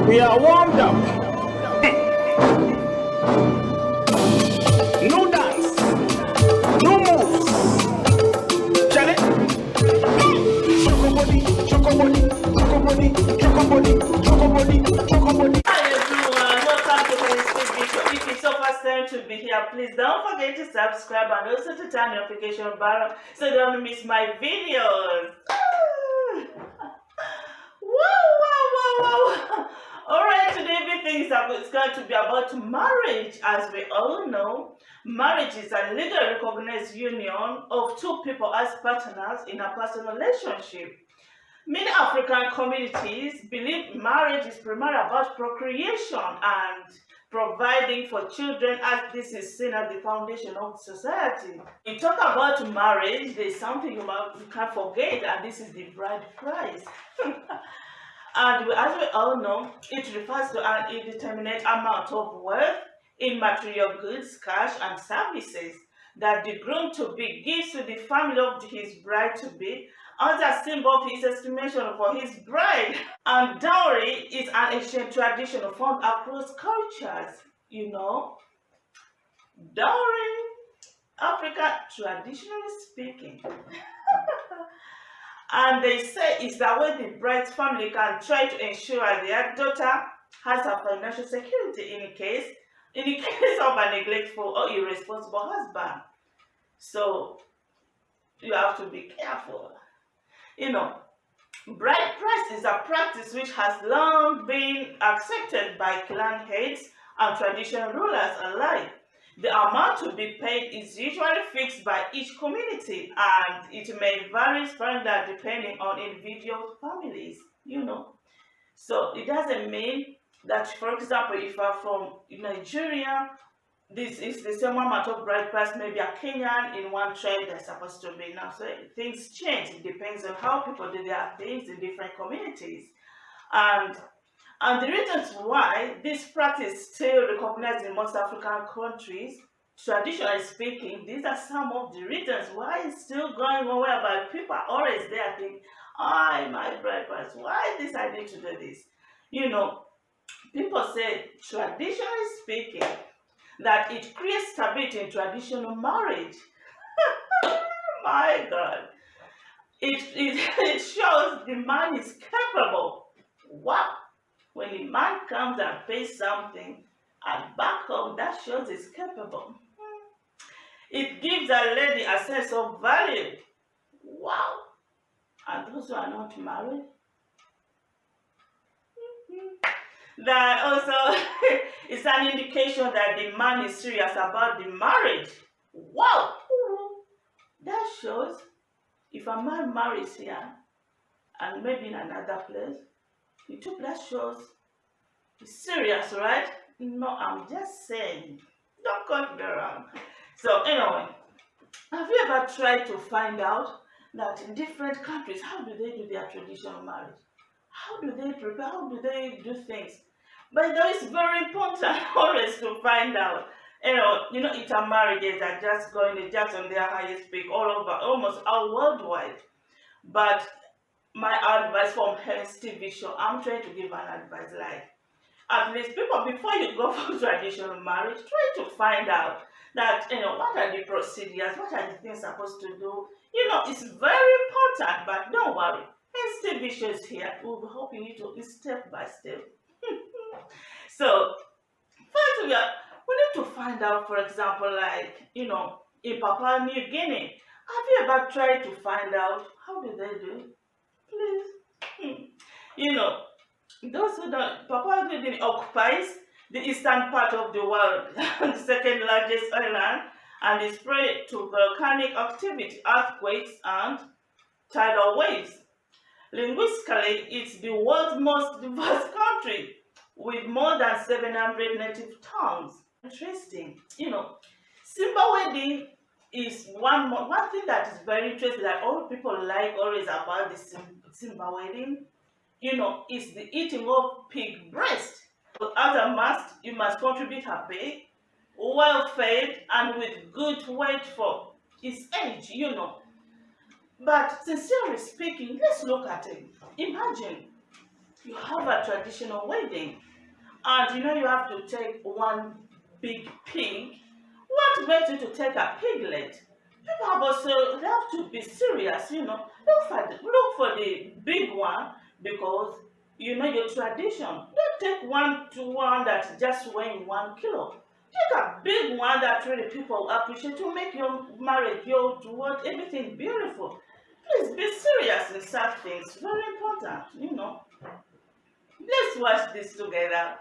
We are warmed up. No dance, no moves. Chale. Chocobody, chocobody, chocobody, chocobody, chocobody, chocobody. Hi everyone, welcome to my video. If it's your first time to be here, please don't forget to subscribe and also to turn the notification bell so you don't miss my videos. Wow. Alright, today everything is going to be about marriage. As we all know, marriage is a legally recognized union of two people as partners in a personal relationship. Many African communities believe marriage is primarily about procreation and providing for children, as this is seen as the foundation of society. When you talk about marriage, there's something you can't forget, and this is the bride price. And as we all know, it refers to an indeterminate amount of wealth in material goods, cash, and services that the groom-to-be gives to the family of his bride-to-be as a symbol of his estimation for his bride. And dowry is an ancient tradition found across cultures. You know, dowry, Africa, traditionally speaking. And they say it's the way the bride's family can try to ensure their daughter has a financial security in the case of a neglectful or irresponsible husband. So you have to be careful. You know, bride price is a practice which has long been accepted by clan heads and traditional rulers alike. The amount to be paid is usually fixed by each community, and it may vary further depending on individual families, you know. So it doesn't mean that, for example, if you're from Nigeria, this is the same amount of bride price, maybe a Kenyan in one tribe they're supposed to be now. So things change. It depends on how people do their things in different communities. And the reasons why this practice is still recognized in most African countries, traditionally speaking, these are some of the reasons why it's still going on, whereby people are always there thinking, my bride price, why decided to do this? You know, people say, traditionally speaking, that it creates stability in traditional marriage. My God. It shows the man is capable. Wow. When a man comes and pays something and back home, that shows he's capable. It gives a lady a sense of value. Wow. And those who are not married, that also is an indication that the man is serious about the marriage. Wow. That shows if a man marries here and maybe in another place, that shows he's serious, right? No, I'm just saying. Don't cut me around. So anyway, have you ever tried to find out that in different countries, how do they do their traditional marriage? How do they prepare? How do they do things? But it's very important always to find out. You know, intermarriages are just going just on their highest peak all over, almost all worldwide. But my advice from Hence TV show, I'm trying to give an advice like, at least people, before you go for traditional marriage, try to find out that, what are the procedures, what are the things supposed to do. It's very important, but don't worry. Hence TV show is here. We'll be helping you to step by step. So, first we need to find out, for example, like, in Papua New Guinea, have you ever tried to find out how do they do? Please. Those who don't, Papua New Guinea occupies the eastern part of the world, the second largest island, and is prey to volcanic activity, earthquakes, and tidal waves. Linguistically, it's the world's most diverse country with more than 700 native tongues. Interesting. Simba wedding is one thing that is very interesting that all people like always about the Simba wedding, is the eating of pig breast. As a must, you must contribute a pig, well fed and with good weight for its age, But sincerely speaking, let's look at it. Imagine you have a traditional wedding, and you have to take one big pig. What makes you to take a piglet? People have also they have to be serious, look for the big one because your tradition. Don't take one that just weighing 1 kilo. Take a big one that really people appreciate to make your marriage, your to what everything beautiful. Please be serious in such things. Very important. Let's watch this together.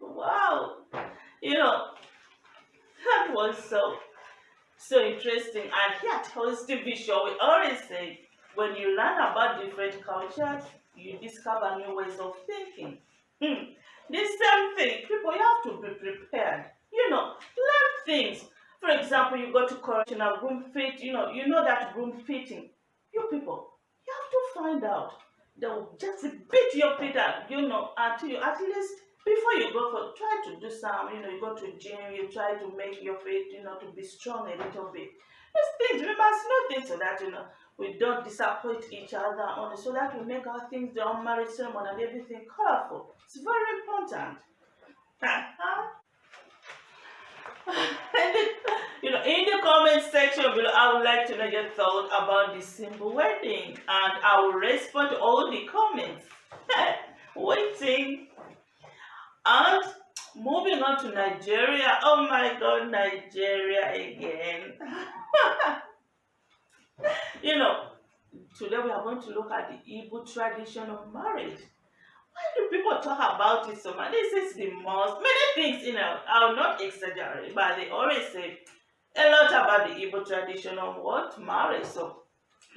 Wow, that was so interesting. And here tells the vision. We always say when you learn about different cultures, you discover new ways of thinking. The same thing, people, you have to be prepared. Learn things. For example, you go to correctional groom fit, you know that groom fitting. You people, you have to find out. They'll just beat your feet up, until you at least before you go for try to do some, you go to gym, you try to make your feet, to be strong a little bit. These things we must know things so that we don't disappoint each other only so that we make our things, the marriage ceremony and everything colorful. It's very important. In the comment section below, I would like to know your thoughts about the simple wedding, and I will respond to all the comments. Waiting. And moving on to Nigeria. Oh my God, Nigeria again. Today we are going to look at the Igbo tradition of marriage. Why do people talk about it so much? This is the most, many things, I will not exaggerate, but they always say a lot about the Igbo tradition of what? Marriage. So,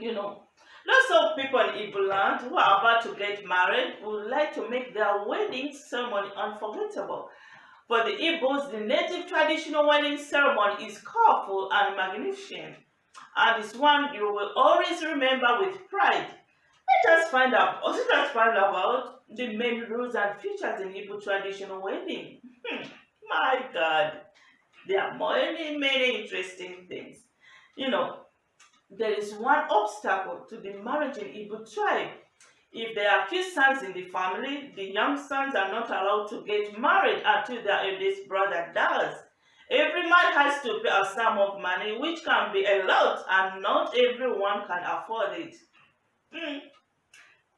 lots of people in Igbo land who are about to get married would like to make their wedding ceremony unforgettable. For the Igbos, the native traditional wedding ceremony is colorful and magnificent, and it's one you will always remember with pride. Let us find out about the main rules and features in Igbo traditional wedding. My God, there are many interesting things. there is one obstacle to the marriage in Igbo tribe. If there are few sons in the family, the young sons are not allowed to get married until their eldest brother dies. Every man has to pay a sum of money, which can be a lot, and not everyone can afford it.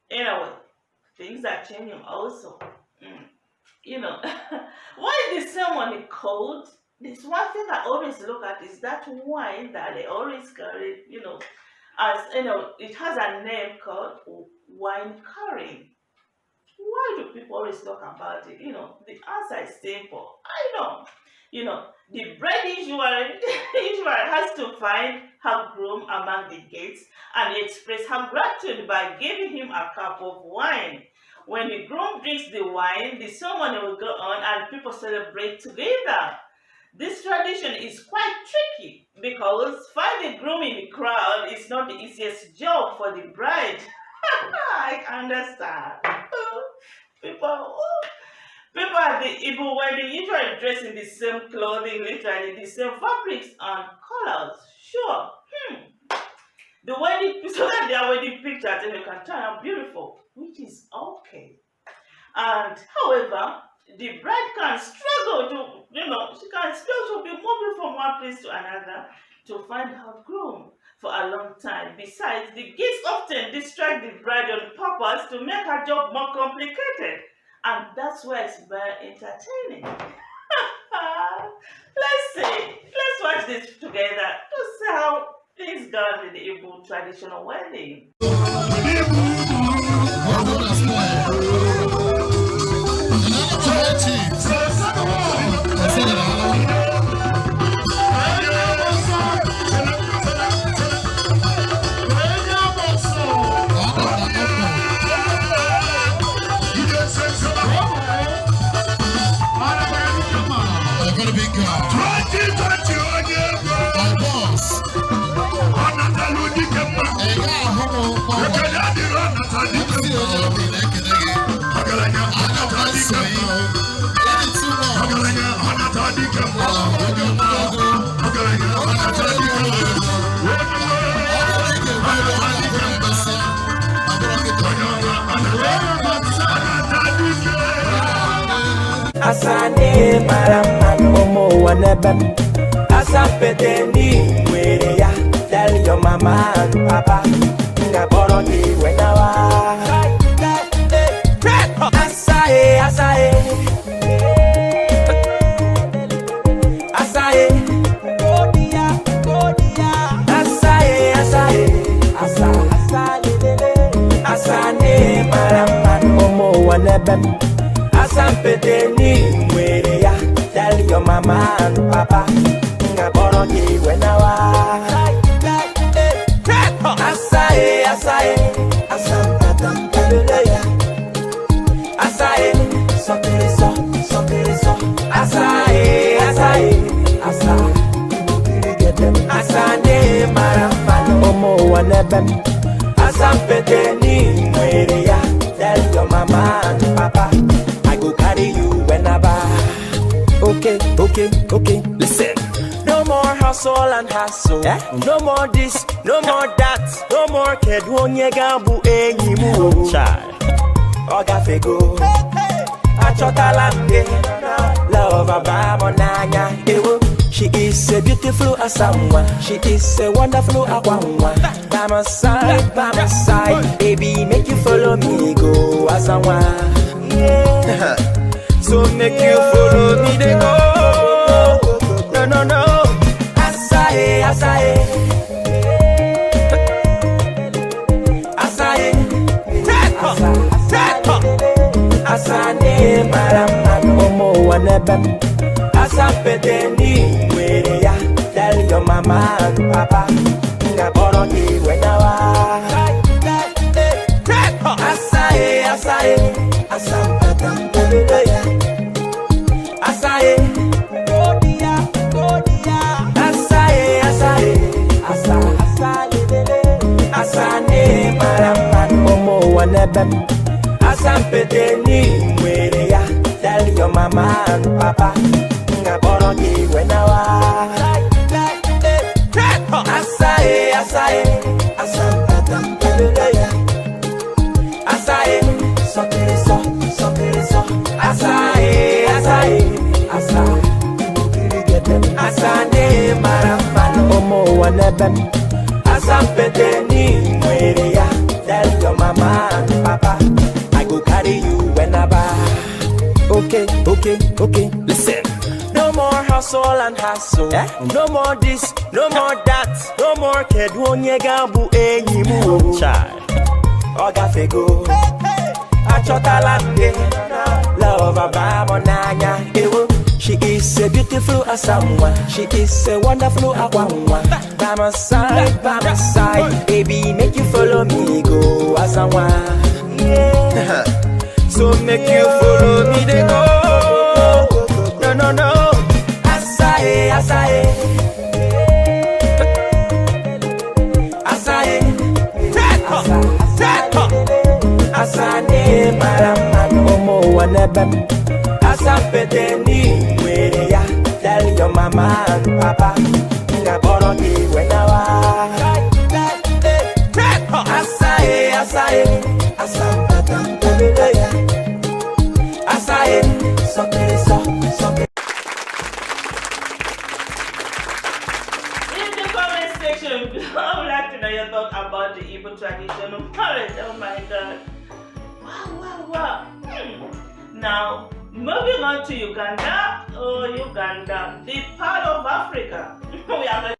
Anyway, things are changing also. You know, why is the ceremony called? This one thing I always look at is that wine that they always carry, as it has a name called wine carrying. Why do people always talk about it? The answer is simple. I know. The bride usually has to find her groom among the guests and express her gratitude by giving him a cup of wine. When the groom drinks the wine, the ceremony will go on and people celebrate together. This tradition is quite tricky because finding a groom in the crowd is not the easiest job for the bride. I understand. People at the Igbo wedding usually dress in the same clothing, literally the same fabrics and colors. Sure. The wedding, so that their wedding pictures and you can turn out beautiful, which is okay. And however, the bride can struggle she can struggle to be moving from one place to another to find her groom for a long time. Besides, the guests often distract the bride on purpose to make her job more complicated. And that's why it's very entertaining. Let's watch this together to see how things go with the Igbo traditional wedding. Asane maramano omo wanebem asapeteni mwere ya tell your mama and papa ngaboro di wenawa asae asae asae godia asae asae asane maramano omo wanebem Asampedeni mwere ya tell your mama and papa ngaboro ki wenawa asae asampedeni ya asae sokiriso asae asane marambano omo wanebem asampedeni mwere ya tell your mama and papa go carry you whenever. Okay, listen. No more hustle and hassle. No more this, no more that. No more kid wonye gambu enyimu. Child. Oga fego. Achotalande. Love abamonanya. She is a beautiful asamwa. She is a wonderful akwangwa. By my side, baby, make you follow me, go asamwa. Yeah. So make you follow me, they go. No. Asae. Asane maramano omo wanebem. Asapedeni mwere ya tell your mama and papa ngaboro ki wenawa. Asae asae godia asane maraman omo wanebem asampedeni mwere ya tell your mama and papa ngaboro ki wenawa asae nebem. Asampeteni mwereya. Tell your mama and papa, I go carry you whenever. Okay, okay, okay, listen. No more hustle and hassle. No more this, no more that. No more kedwonye gambu enyimu. Child, Oga fego. Achotalande, love abamonanya. She is a beautiful asamwa. She is a wonderful akwanwa. By my side, baby, make you follow me, go asamwa. Yeah. So make you follow me, they go. No, no, no. Asae, asae. Asae. Asane maramano mo wanebem. Asapeteni mwereya. Tell your mama and papa, ngaboro ki wenawa. Asae, asae. Asampeteni. Asae, something. In the comment section, I would like to know your thoughts about the Igbo tradition of marriage. Oh my God. Wow. Now, moving on to Uganda. Oh, Uganda, the part of Africa. We have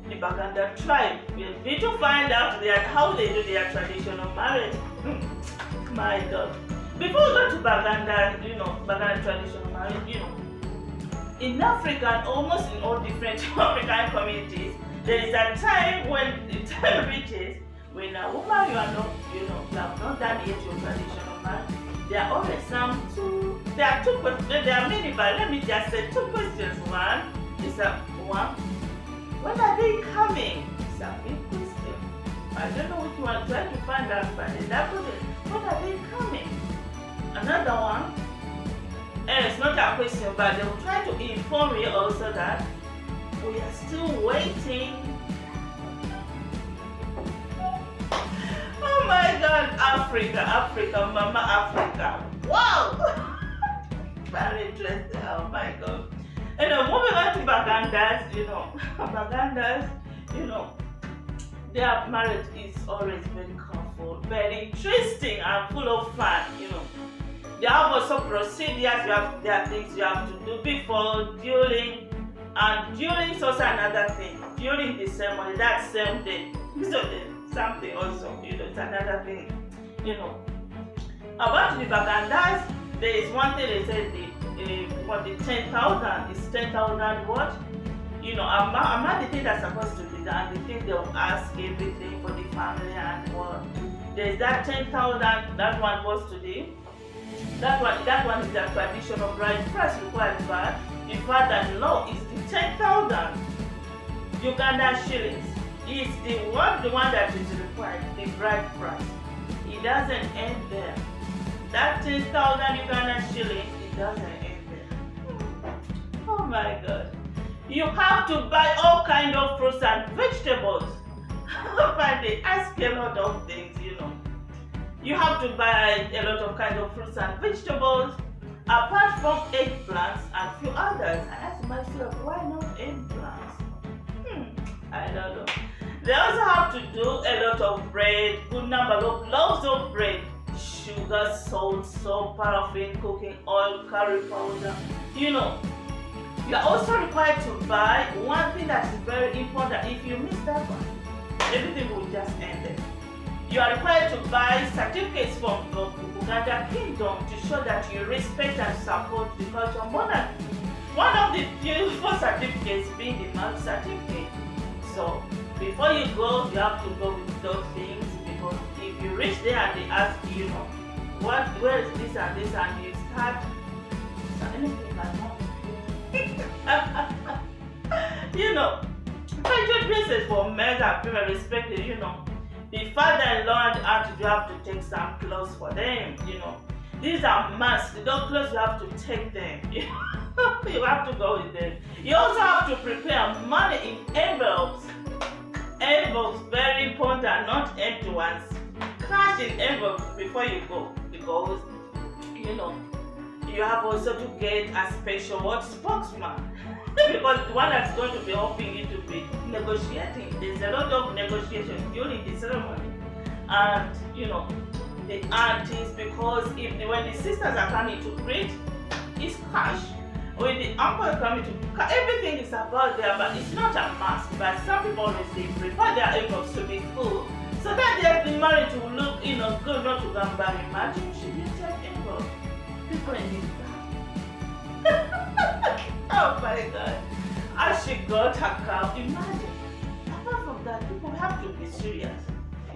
the Baganda tribe. We need to find out how they do their traditional marriage. My God. Before we go to Baganda, Baganda traditional marriage, in Africa, and almost in all different African communities, there is a time when the time reaches when a woman you have not done yet your traditional marriage. There are always there are two questions, there are many, but let me just say two questions. One is when are they coming? It's a big question. I don't know which one, try to find out, but that question, when are they coming? Another one, and it's not a question, but they will try to inform you also that we are still waiting. Oh my God, Africa, Mama Africa. Wow! Very interesting, oh my God. And moving on to Bagandas, Bagandas, their marriage is always very colorful, very interesting and full of fun, They have also procedures, there are things you have to do before, during, and during is also another thing. During the ceremony, that same day. So there's something also, it's another thing, About the Bagandas, there is one thing they said, for the 10,000 is 10,000 what? Among the things that's supposed to be done, the things they'll ask everything for the family and what. There's that 10,000, that one was today. That one is the traditional bride price required by the father-in-law is the 10,000 Uganda shillings. Is the one that is required, the bride price. It doesn't end there. That 10,000 Uganda shillings, it doesn't end there. Oh my God. You have to buy all kind of fruits and vegetables. But they ask a lot of things, You have to buy a lot of kind of fruits and vegetables, apart from eggplants and few others. I asked myself, why not eggplants? I don't know. They also have to do a lot of bread, good number of loaves of bread, sugar, salt, paraffin, cooking oil, curry powder. You are also required to buy one thing that is very important. If you miss that one, everything will just end there. You are required to buy certificates from the Uganda Kingdom to show that you respect and support the culture monarchy. One of the beautiful certificates being the marriage certificate. So before you go, you have to go with those things, because if you reach there and they ask you, where is this and this, and you start anything like that. Cultural dresses for men are very respected, The father-in-law and aunt, you have to take some clothes for them, These are must. Those clothes you have to take them. You have to go with them. You also have to prepare money in envelopes. Envelopes, very important, not empty ones. Cash in envelopes before you go, because you have also to get a special spokesman. because the one that's going to be helping you to be negotiating. There's a lot of negotiation during the ceremony. And the aunties, because when the sisters are coming to greet, it's cash. When the uncle is coming to, everything is about there, but it's not a must. But some people always prefer their Igbos to be full, so that the marriage will look, good, not to go back. Imagine she didn't take Igbos. People in this oh my God. As she got her cow, imagine. Apart from that, people have to be serious.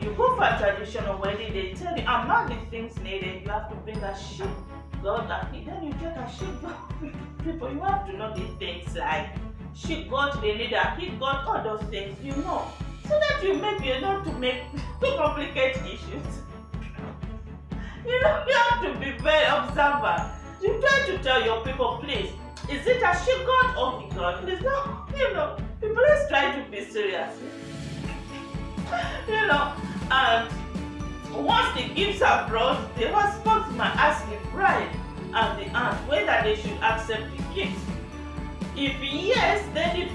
You go for a traditional wedding, they tell you among the things needed, you have to bring a sheep, goat, and then you take a sheep goat. People, you have to know these things like sheep goat, they need a heat goat, all those things, so that you not to make too complicated issues. You have to be very observant. You try to tell your people, please, is it a sheep goat or the goat? Please, no, people, let's try to be serious. And once the gifts are brought, the husband might ask the bride and the aunt whether they should accept the gifts. If yes, then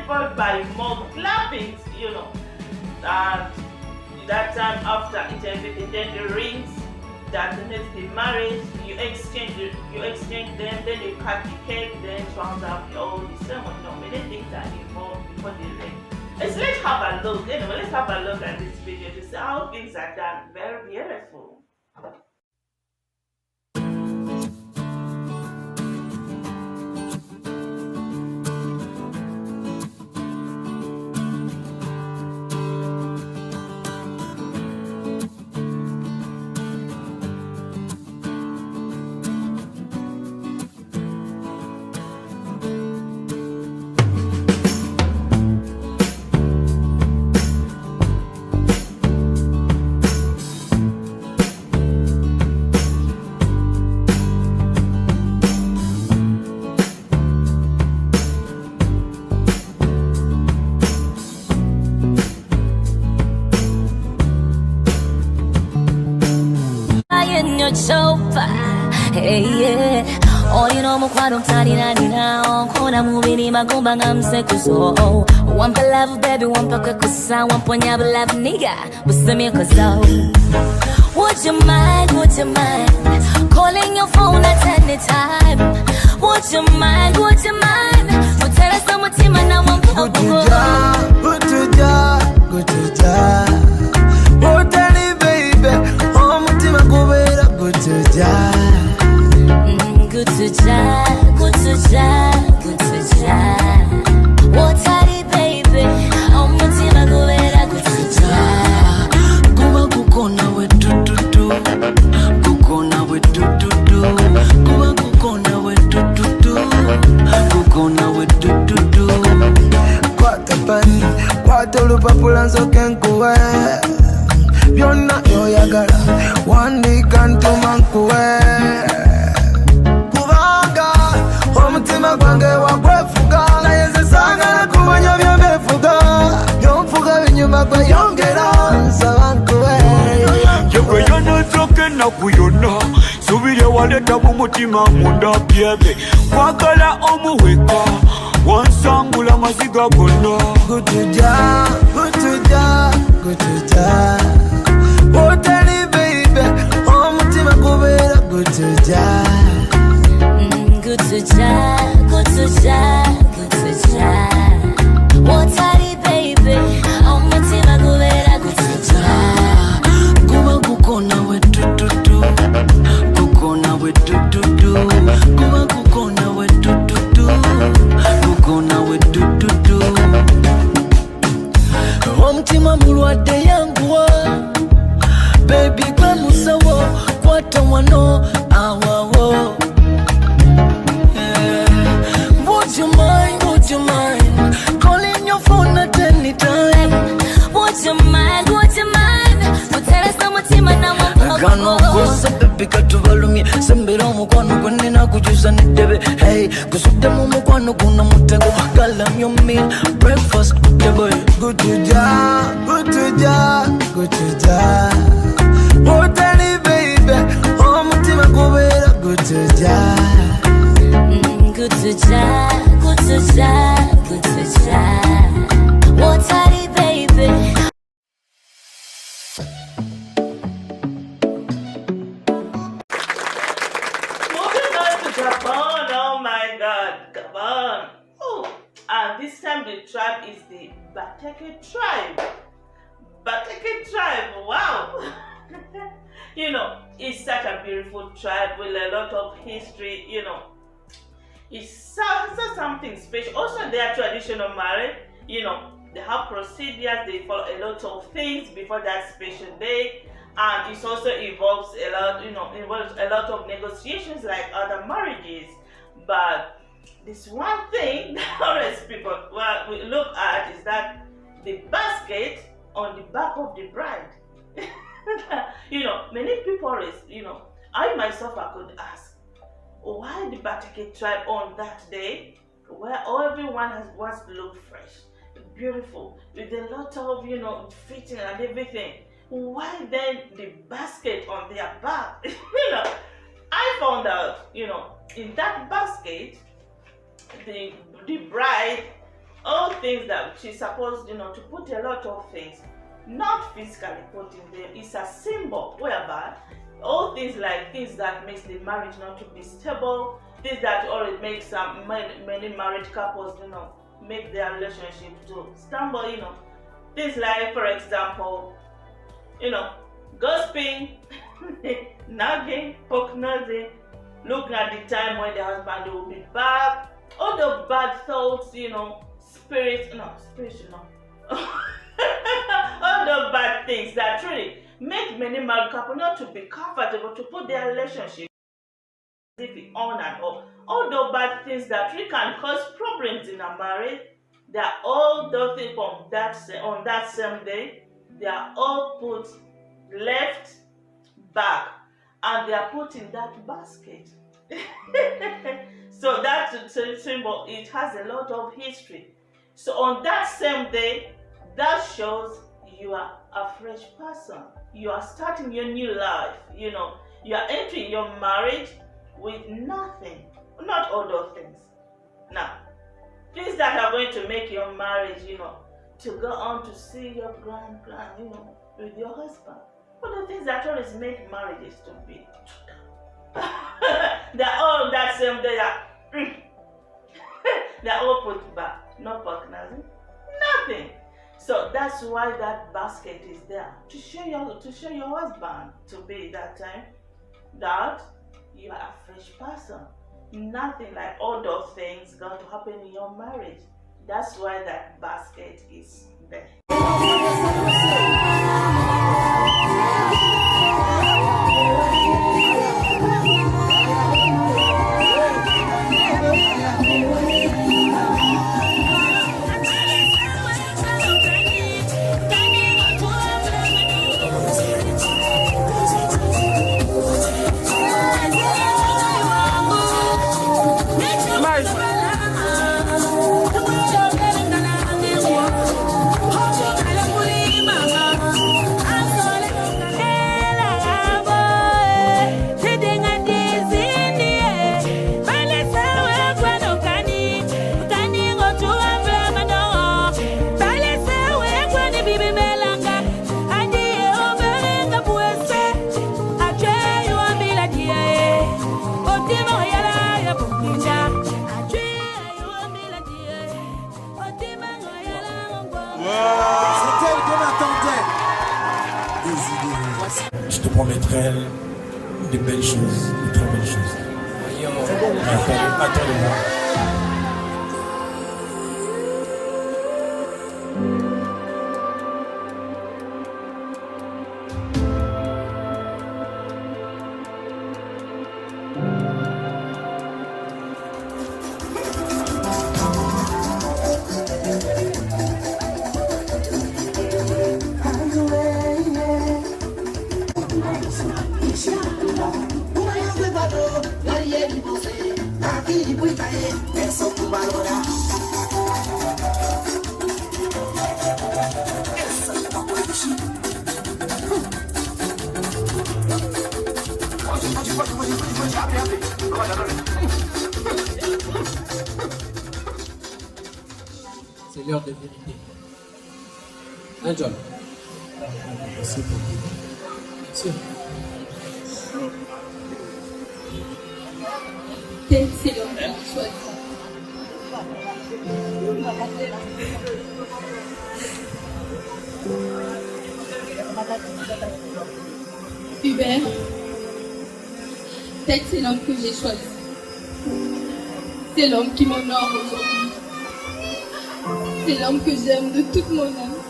followed by more clappings, and that time after it everything, then the rings, that next the marriage, you exchange them, then you cut the cake, then round up all the ceremony. Many things are involved before the ring. Let's have a look. Let's have a look at this video to see how things are done. Very beautiful. Sofa, hey yeah. Oh, mukwano mtaninanina onkona mubiri magumba ngamsekuso. Wampa love baby, wampa kwekusa, wamponya love nigga, busemi koso. Would you mind, calling your phone at any time? Would you mind, mutera sa mutima na wampa Go to ja. Oh, daddy baby, oh mutima kubera good to ja. Good to ja. Oh, daddy baby, oh mutima kubera good to ja. Kuba kukona we do. Kukona we do. Kuba kukona we do. Kukona we do. Kwata pani, kwata lupapula nsoke nkuwe. Byonna yoyagala wandika ntuma nkuwe. Kubanga omutima gwange wagwefuga, naye nze saagala kumanya byebefuga. Yonfuga binyuma gwe yongera nsaba nkuwe. Yegwe yonotoke naku yonna, subire waleta mu mutima munda byebe. Kwagala omuweka, wansangula maziga gonna. Good to ja. Oh, daddy baby, oh mutima kubera good to ja. Good to ja. Oh, daddy baby, oh mutima kubera good to ja. Kuba kukona we do. Kukona we do. Kuba kukona we do. Kukona we do. Omutima mulwadde yanguwa, baby gwe musawo, kwata wano awawo. Would you mind calling your phone at any time? Would you mind mutera sa mutima na wampa Gano kosa baby katubalumye, sembera omukwano gwenina kujuza nedebe. Hey, kusudde mu mukwano guno mutego, galam your meal, breakfast table. Good to ja. Oh, daddy baby, oh mutima kubera good to ja. Good to ja. to chat, good to chat. What's honey, baby? Moving on to Gabon, oh my God, Gabon. Oh, and this time the tribe is the Bateke tribe. Bateke tribe, wow. You know, it's such a beautiful tribe with a lot of history, you know. It's something special. Also, their traditional marriage, you know, they have procedures, they follow a lot of things before that special day. And it also involves a lot, you know, involves a lot of negotiations like other marriages. But this one thing that always people we look at is that the basket on the back of the bride. You know, many people always, you know, I myself I could ask, why the Bateke tribe on that day, where everyone wants to look fresh, beautiful, with a lot of, you know, fitting and everything. Why then the basket on their back? You know, I found out, you know, in that basket, the bride, all things that she's supposed, you know, to put a lot of things, not physically put in there. It's a symbol whereby all things like things that makes the marriage not to be stable, things that already make some many married couples, you know, make their relationship to stumble, you know, things like, for example, you know, gossiping, nagging, poke nosing, looking at the time when the husband will be back, all the bad thoughts, you know, all the bad things that really make many married couples not to be comfortable to put their relationship on and off. All the bad things that really can cause problems in a marriage, they are all those things on that same day. They are all put left back and they are put in that basket. So that symbol, it has a lot of history. So on that same day, that shows you are a fresh person. You are starting your new life. You know, you are entering your marriage with nothing, not all those things. Now, things that are going to make your marriage, you know, to go on to see your grand, you know, with your husband. All the things that always make marriages to be. They're all that same day. They're all put back. No partners, nothing. So that's why that basket is there to show your husband to be that time that you are a fresh person. Nothing like all those things going to happen in your marriage. That's why that basket is there. Je te promettrai de belles choses, de très belles choses. Attends-le-moi. Personne C'est l'heure de vérité. Un John. Merci beaucoup. Merci. C'est l'homme qui choisit. Hubert, peut-être c'est l'homme que j'ai choisi. C'est l'homme qui m'honore aujourd'hui. C'est l'homme que j'aime de toute mon âme.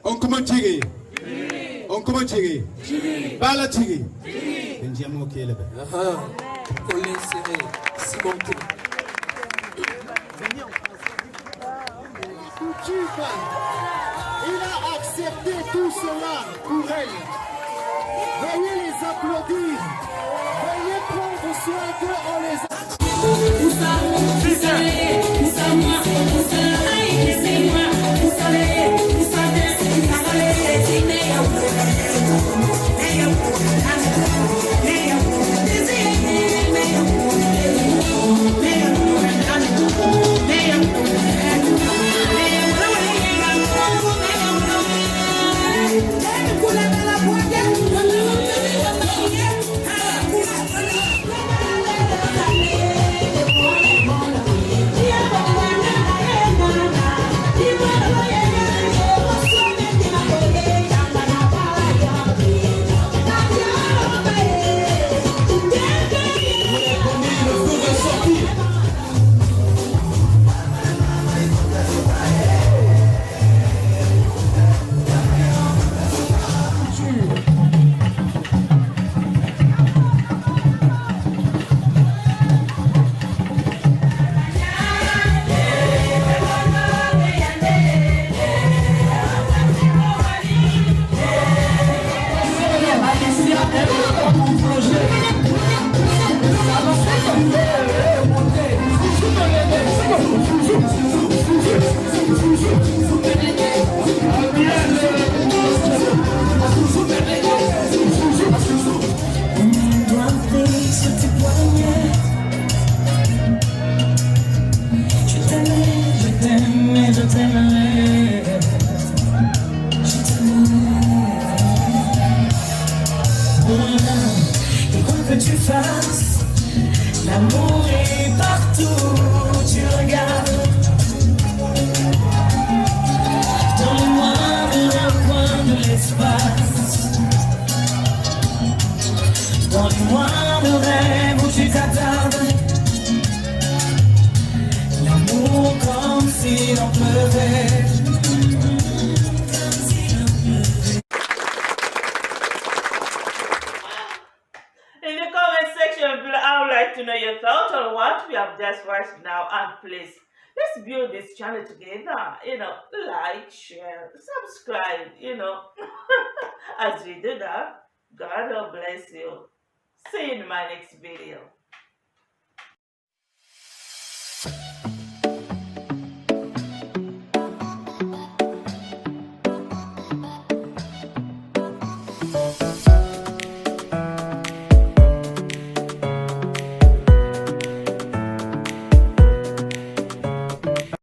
On commence tirer. On commence tirer. Par la tirer. Benjamin qui est là-bas. Colin serré. Simon Tou. Il a accepté tout cela pour elle. Veuillez les applaudir. Veuillez prendre soin d'eux en les L'amour est partout où tu regardes. Dans le moindre coin de l'espace, dans les moindres rêves où tu t'attardes. L'amour comme si l'on pleuvait. In the comment section below, I would like to know your thoughts on what we have just watched now. And please, let's build this channel together. Like, share, subscribe, As we do that, God will bless you. See you in my next video.